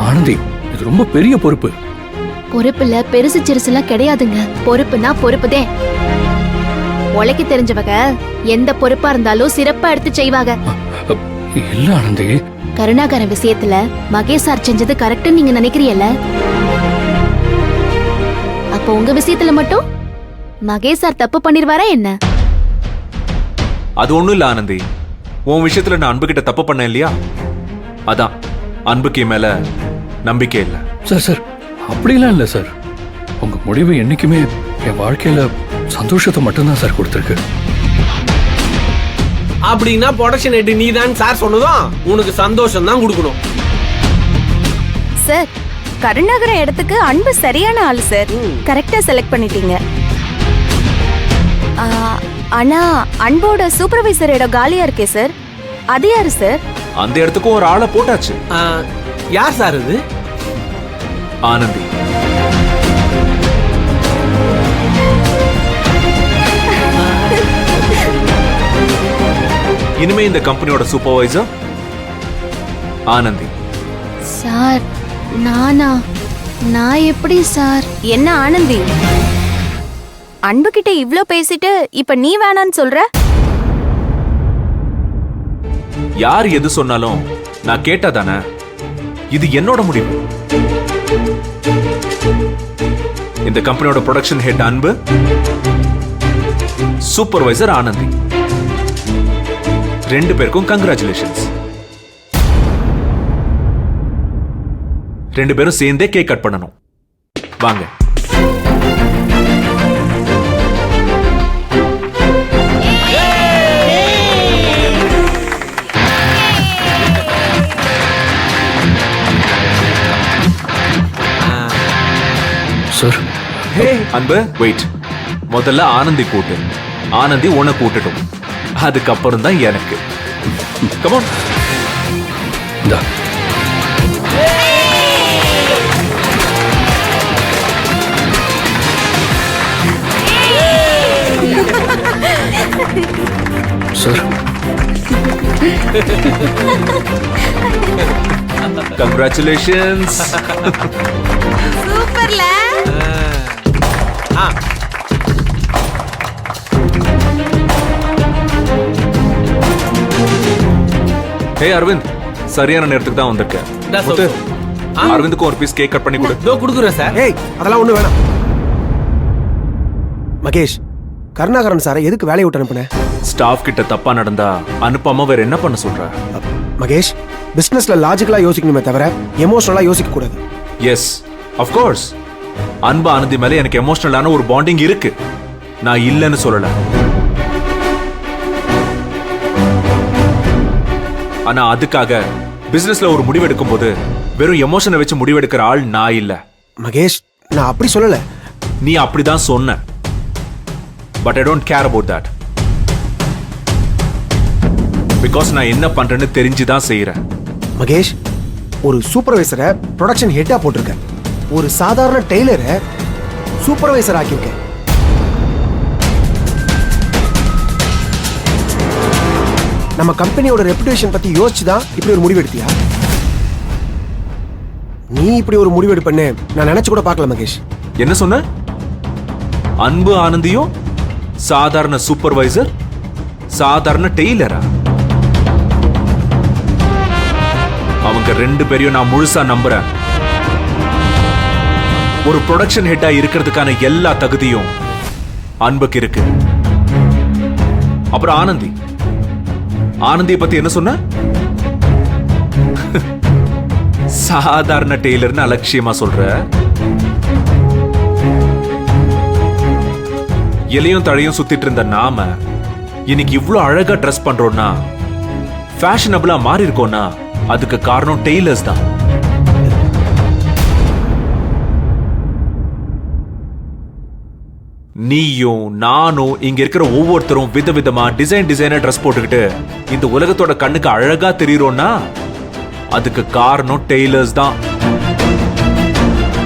ஆனந்தி, இது ரொம்ப பெரிய பொறுப்பு. பொறுப்புல பெருசு சிறுசுலாம் கிடையாதுங்க. பொறுப்புனா பொறுப்புதே. உழைக்க தெரிஞ்சவங்க எந்த பொறுப்பா இருந்தாலும் சிறப்பா எடுத்து செய்வாங்க. இல்ல ஆனந்தி, கருணாகரன் விஷயத்துல மகேஷ் சார் செஞ்சது கரெக்ட்னு நீங்க நினைக்கிறீல்ல? அப்போ உங்க விஷயத்துல மட்டும் மகேஷ் சார் தப்பு பண்ணிருவாரா என்ன? அது ஒண்ணும் இல்ல ஆனந்தி, உன் விஷயத்துல நான் அன்பு கிட்ட தப்பு பண்ணேன் இல்லையா, அதான் அன்புக்கு மேல நம்பிக்கை இல்ல. சார் சார் அப்படிலாம் இல்ல சார். உங்க முடிவு என்னைக்குமே என் வாழ்க்கையில சந்தோஷத்தை மட்டும்தான் சார் கொடுத்துருக்கு. அப்படின்னா ப்ரொடக்ஷன் ஹெட் நீ தான் சார் சொன்னதும் உனக்கு சந்தோஷம் தான் கொடுக்கணும். சார், கருணாகரன் இடத்துக்கு அன்பு சரியான ஆளு சார். கரெக்டா செலக்ட் பண்ணிட்டீங்க. ஆனா அன்போட சூப்பர்வைசர் இடம் காலியா இருக்கே சார், அது யாரு சார்? அந்த இடத்துக்கும் ஒரு ஆளை போட்டாச்சு. யார் சார் இது? ஆனந்தி. இனிமே இந்த கம்பெனியோட சூப்பர்வைசர் ஆனந்தி. சார் நான் எப்படி சார்? என்ன ஆனந்தி, அன்பு கிட்ட இவ்ளோ பேசிட்டு இப்ப நீ வேணான்னு சொல்ற? யார் எது சொன்னாலும் நான் கேட்டாதானே. இது என்னோட முடிவு. இந்த கம்பெனியோட ப்ரொடக்ஷன் ஹெட் அன்பு, சூப்பர்வைசர் ஆனந்தி. ரெண்டு பேருக்கும் கங்க்ராச்சுலேஷன்ஸ். ரெண்டு பேரும் சேர்ந்தே கேக் கட் பண்ணணும். வாங்க. சார், அன்பு வெயிட். முதல்ல ஆனந்தி கூட்டு. ஆனந்தி உன்னை கூட்டட்டும், அதுக்கப்புறம் தான் எனக்கு. Come on. இந்தா. Sir, congratulations. சூப்பர்ல. ஹே அரவிந்த், சரியான நேரத்துக்கு தான் வந்திருக்கேன். முத்து, அரவிந்துக்கும் ஒரு பீஸ் கேக் கட் பண்ணி கொடு. இதோ கொடுக்குறேன் சார். ஏய், அதெல்லாம் ஒண்ணு வேணாம். மகேஷ், கருணாகரன் சாரை எதுக்கு வேலையை விட்டு அனுப்புன? ஸ்டாஃப் கிட்ட தப்பா நடந்தா அனுப்பாம வேற என்ன பண்ண சொல்ற? மகேஷ், பிசினஸ்ல லாஜிக்கலா யோசிக்கணுமே தவிர எமோஷனலா யோசிக்க கூடாது. Yes, of course. Anbu Anandhi மேல எனக்கு எமோஷனலான ஒரு பாண்டிங் இருக்கு, நான் இல்லைன்னு சொல்லல. ஆனா அதுக்காக பிசினஸ்ல ஒரு முடிவு எடுக்கும் போது வெறும் எமோஷனை வச்சு முடிவெடுக்கிற ஆள் நான் இல்ல. மகேஷ், நான் அப்படி சொல்லல. நீ அப்படிதான் சொன்ன. But I don't care about that. Because நான் என்ன பண்றேன்னு தெரிஞ்சுதான் செய்யறேன். மகேஷ், ஒரு சூப்பர்வைசரை ப்ரொடக்ஷன் ஹெட்டா போட்டிருக்க. ஒரு சாதாரண டெய்லரை சூப்பர்வைசர் ஆக்கியிருக்க. நம்ம கம்பெனியோட ரெப்புடேஷன் பத்தி யோசிச்சுதான் இப்படி ஒரு முடிவு எடுத்தியா? நீ இப்படி ஒரு முடிவு எடுப்பன்னு நான் நினைச்சு கூட பார்க்கல மகேஷ். என்ன சொன்ன? அன்பு ஆனந்தியும் சாதாரண சூப்பர்வைசர், சாதாரண டெய்லரா? அவங்க ரெண்டு பேரையும் நான் முழுசா நம்புறேன். ஒரு ப்ரொடக்ஷன் ஹெட்டா இருக்கிறதுக்கான எல்லா தகுதியும் அன்புக்கு இருக்கு. அப்புறம் ஆனந்தி, ஆனந்தியை பத்தி என்ன சொன்ன? சாதாரண டெய்லர்னு அலட்சியமா சொல்ற. இலையும் தழையும் சுத்திட்டு இருந்த நாம இன்னைக்கு இவ்ளோ அழகா ட்ரெஸ் பண்றோம்னா, ஃபேஷனபிளா மாறி இருக்கோம்னா அதுக்கு காரணம் டெய்லர்ஸ் தான். நீயும் நானும் இங்க இருக்கிற ஒவ்வொருத்தரும் விதவிதமா டிசைனா ட்ரெஸ் போட்டுக்கிட்டு இந்த உலகத்தோட கண்ணுக்கு அழகா தெரியுறோம்னா அதுக்கு காரணம் டெய்லர்ஸ் தான்.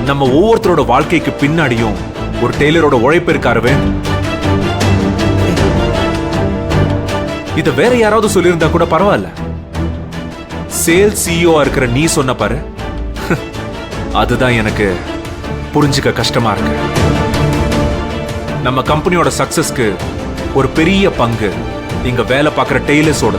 நம்ம ஒவ்வொருத்தரோட வாழ்க்கைக்கு பின்னாடியும் ஒரு டெய்லரோட உழைப்பு இருக்காருவே. இத வேற யாராவது சொல்லியிருந்தா கூட பரவாயில்ல. சேல்ஸ் சிஇஓ இருக்கிற நீ சொன்ன பாரு, அதுதான் எனக்கு புரிஞ்சுக்க கஷ்டமா இருக்கு. நம்ம கம்பெனியோட சக்சஸ்க்கு ஒரு பெரிய பங்கு இங்க வேலை பார்க்குற டெய்லர்ஸோட.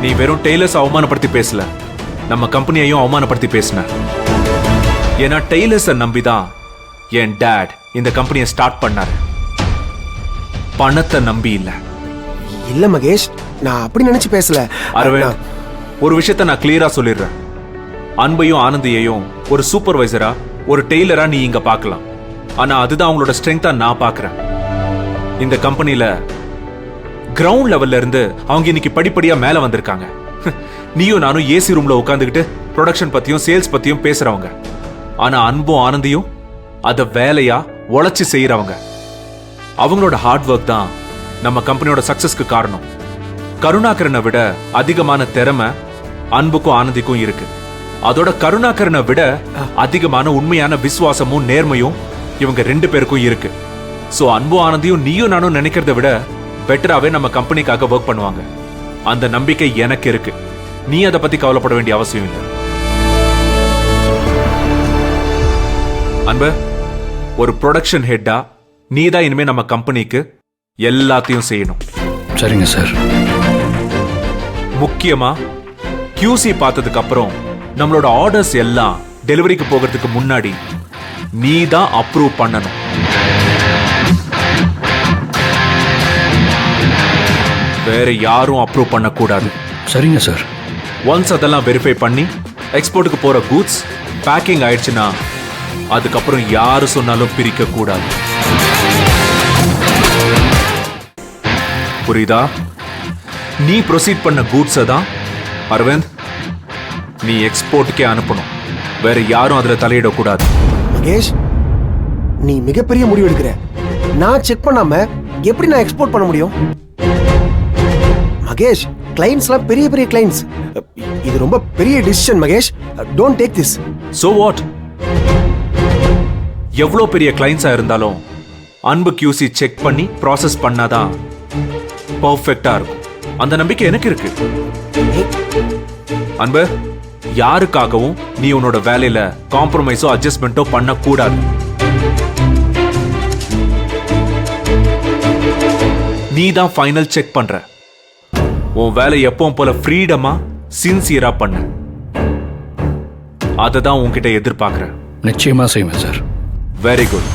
நீ வெறும் டெய்லர்ஸ் அவமானப்படுத்தி பேசல, நம்ம கம்பெனியையும் அவமானப்படுத்தி பேசின. ஏன்னா டெய்லர்ஸை நம்பிதான் என் டாட் இந்த கம்பெனியை ஸ்டார்ட் பண்ணாரு, பணத்தை நம்பி இல்ல. இல்ல மகேஷ், நான் அப்படி நினைச்சு பேசல. அரவிந்த், ஒரு விஷயத்த நான் கிளியரா சொல்லிடுறேன். அன்பையும் ஆனந்தியையும் ஒரு சூப்பர்வைசரா, ஒரு டெய்லரா நீ இங்க பார்க்கலாம். ஆனா அதுதான் அவங்களோட ஸ்ட்ரென்த்தா நான் பார்க்கறேன். இந்த கம்பெனில கிரவுண்ட் லெவல்ல இருந்து அவங்க இன்னைக்கு படிப்படியா மேல வந்திருக்காங்க. நீயும் நானும் ஏசி ரூம்ல உட்காந்துக்கிட்டு ப்ரொடக்ஷன் பத்தியும் சேல்ஸ் பத்தியும் பேசுறவங்க. ஆனா அன்பும் ஆனந்தியும் அத வேலையா உழைச்சு செய்யறவங்க. அவங்களோட ஹார்ட் ஒர்க் தான் நம்ம கம்பெனியோட சக்சஸ்க்கு காரணம். கருணாகரனை விட அதிகமான திறமை அன்புக்கும் ஆனந்திக்கும் இருக்கு. அதோட கருணாகரனை விட அதிகமான உண்மையான விசுவாசமும் நேர்மையும் இவங்க 2 பேருக்கும் இருக்கு. சோ அன்பு ஆனந்தியும் நீயும் நானும் நினைக்கிறத விட பெட்டராவே நம்ம கம்பெனிக்காக ஒர்க் பண்ணுவாங்க. அந்த நம்பிக்கை எனக்கு இருக்கு. நீ அதை பத்தி கவலைப்பட வேண்டிய அவசியம் இல்லை. அன்பு, ஒரு ப்ரொடக்ஷன் ஹெட்டா நீ தான் இனிமே நம்ம கம்பெனிக்கு எல்லாத்தையும் செய்யணும். சரிங்க சார். முக்கியமா QC பார்த்ததுக்கு அப்புறம் நம்மளோட ஆர்டர்ஸ் எல்லாம் டெலிவரிக்கு போகிறதுக்கு முன்னாடி நீ தான் அப்ரூவ் பண்ணணும். வேற யாரும் அப்ரூவ் பண்ணக்கூடாது. சரிங்க சார். ஒன்ஸ் அதெல்லாம் வெரிஃபை பண்ணி எக்ஸ்போர்ட்டுக்கு போற கூட்ஸ் பேக்கிங் ஆயிடுச்சுன்னா அதுக்கப்புறம் யாரு சொன்னாலும் பிரிக்க கூடாது. புரியுதா? நீ ப்ரொசீட் பண்ண கூட்ஸை தான் அரவிந்த் நீ எக்ஸ்போர்ட்டுக்கே அனுப்பணும். வேற யாரும் அதுல தலையிடக்கூடாது. மகேஷ், நீ மிகப்பெரிய முடிவு எடுக்கிற. நான் செக் பண்ணாம எப்படி நான் எக்ஸ்போர்ட் பண்ண முடியும்? மகேஷ், கிளைண்ட்ஸ்லாம் பெரிய பெரிய கிளைண்ட்ஸ். இது ரொம்ப பெரிய decision Mahesh. Don't take this. So what? எவ்வளவு பெரிய கிளைண்ட்ஸா இருந்தாலும் அன்பு QC செக் பண்ணி ப்ராசஸ் பண்ணாதான் பர்ஃபெக்ட்டா இருக்கும். அந்த நம்பிக்கை எனக்கு இருக்கு. அன்பு, யாருக்காகவும் நீ உன்னோட வேலையில காம்ப்ரமைஸோ அட்ஜஸ்ட்மெண்ட்டோ பண்ணக்கூடாது. நீ தான் ஃபைனல் செக் பண்ற. உன் வேலை எப்பவும் போல ஃப்ரீடமா சின்சியரா பண்ண. அதை தான் உன்கிட்ட எதிர்பார்க்கிறேன். நிச்சயமா செய்வேன் சார். Very good.